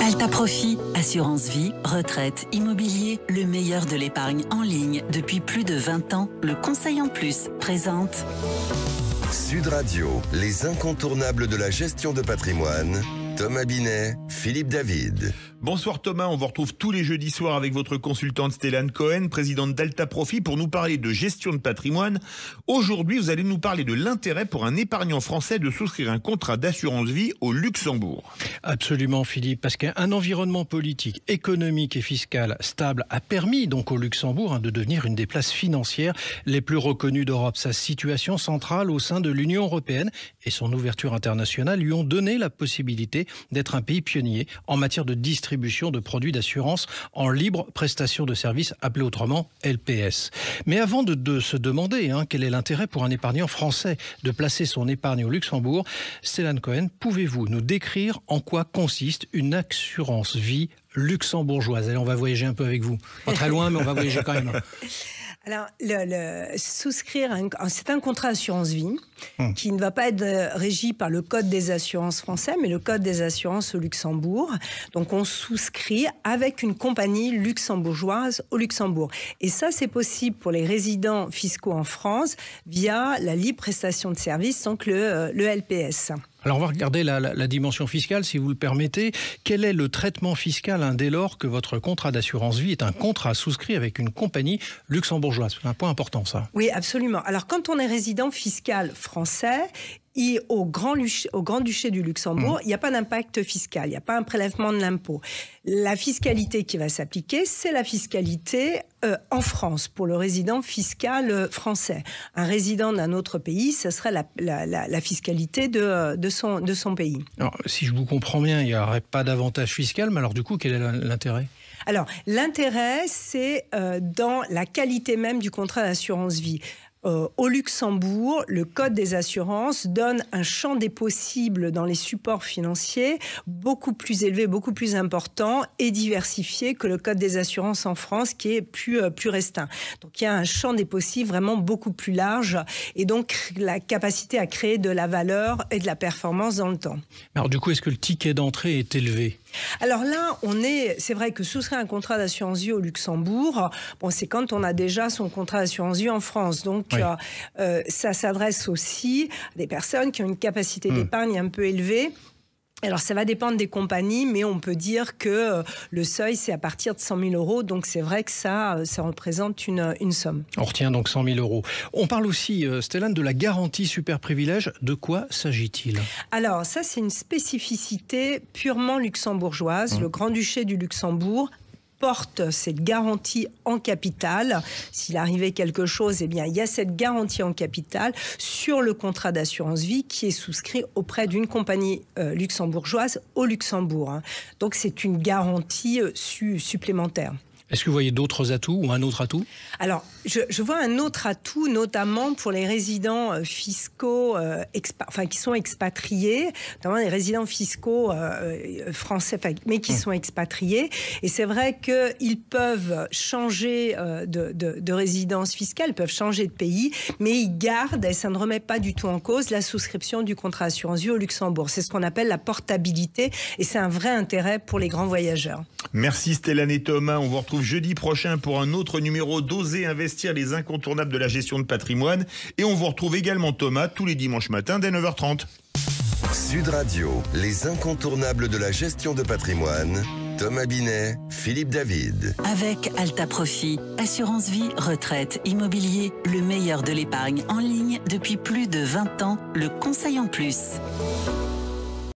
Alta Profit, assurance vie, retraite, immobilier, le meilleur de l'épargne en ligne depuis plus de 20 ans. Le Conseil en Plus présente Sud Radio, les incontournables de la gestion de patrimoine. Thomas Binet, Philippe David. Bonsoir Thomas, on vous retrouve tous les jeudis soirs avec votre consultante Stéphane Cohen, présidente d'Alta Profit, pour nous parler de gestion de patrimoine. Aujourd'hui, vous allez nous parler de l'intérêt pour un épargnant français de souscrire un contrat d'assurance vie au Luxembourg. Absolument Philippe, parce qu'un environnement politique, économique et fiscal stable a permis donc au Luxembourg de devenir une des places financières les plus reconnues d'Europe. Sa situation centrale au sein de l'Union européenne et son ouverture internationale lui ont donné la possibilité d'être un pays pionnier en matière de distribution de produits d'assurance en libre prestation de services, appelé autrement LPS. Mais avant de se demander quel est l'intérêt pour un épargnant français de placer son épargne au Luxembourg, Stéphane Cohen, pouvez-vous nous décrire en quoi consiste une assurance vie luxembourgeoise? Allez, on va voyager un peu avec vous. Pas très loin, mais on va voyager quand même. Alors, souscrire, c'est un contrat d'assurance vie qui ne va pas être régi par le Code des assurances français, mais le Code des assurances au Luxembourg. Donc, on souscrit avec une compagnie luxembourgeoise au Luxembourg. Et ça, c'est possible pour les résidents fiscaux en France via la libre prestation de services, donc le LPS. Alors on va regarder la dimension fiscale, si vous le permettez. Quel est le traitement fiscal dès lors que votre contrat d'assurance vie est un contrat souscrit avec une compagnie luxembourgeoise? C'est un point important, ça. Oui, absolument. Alors quand on est résident fiscal français, au Grand-Duché du Luxembourg, il n'y a pas d'impact fiscal, il n'y a pas un prélèvement de l'impôt. La fiscalité qui va s'appliquer, c'est la fiscalité en France, pour le résident fiscal français. Un résident d'un autre pays, ce serait la fiscalité de son pays. Alors, si je vous comprends bien, il n'y aurait pas d'avantage fiscal, mais alors du coup, quel est l'intérêt ? Alors, l'intérêt, c'est dans la qualité même du contrat d'assurance vie. Au Luxembourg, le Code des assurances donne un champ des possibles dans les supports financiers beaucoup plus élevé, beaucoup plus important et diversifié que le Code des assurances en France qui est plus restreint. Donc il y a un champ des possibles vraiment beaucoup plus large et donc la capacité à créer de la valeur et de la performance dans le temps. Alors du coup, est-ce que le ticket d'entrée est élevé ? Alors là, c'est vrai que souscrire un contrat d'assurance vie au Luxembourg, c'est quand on a déjà son contrat d'assurance vie en France. Donc, oui. Ça s'adresse aussi à des personnes qui ont une capacité d'épargne un peu élevée. Alors, ça va dépendre des compagnies, mais on peut dire que le seuil, c'est à partir de 100 000 euros. Donc, c'est vrai que ça représente une somme. On retient donc 100 000 euros. On parle aussi, Stéphane, de la garantie super privilège. De quoi s'agit-il ? Alors, ça, c'est une spécificité purement luxembourgeoise. Le Grand-Duché du Luxembourg porte cette garantie en capital. S'il arrivait quelque chose, il y a cette garantie en capital sur le contrat d'assurance vie qui est souscrit auprès d'une compagnie luxembourgeoise au Luxembourg. Donc, c'est une garantie supplémentaire. Est-ce que vous voyez d'autres atouts ou un autre atout ? Alors, je vois un autre atout, notamment pour les résidents fiscaux qui sont expatriés, notamment les résidents fiscaux français, mais qui sont expatriés. Et c'est vrai qu'ils peuvent changer de résidence fiscale, ils peuvent changer de pays, mais ils gardent, et ça ne remet pas du tout en cause, la souscription du contrat d'assurance vie au Luxembourg. C'est ce qu'on appelle la portabilité, et c'est un vrai intérêt pour les grands voyageurs. Merci Stéphane et Thomas, on vous retrouve jeudi prochain pour un autre numéro d'Oser investir, les incontournables de la gestion de patrimoine. Et on vous retrouve également Thomas tous les dimanches matins dès 9h30. Sud Radio, les incontournables de la gestion de patrimoine. Thomas Binet, Philippe David. Avec Alta Profit, assurance vie, retraite, immobilier, le meilleur de l'épargne en ligne depuis plus de 20 ans. Le Conseil en Plus.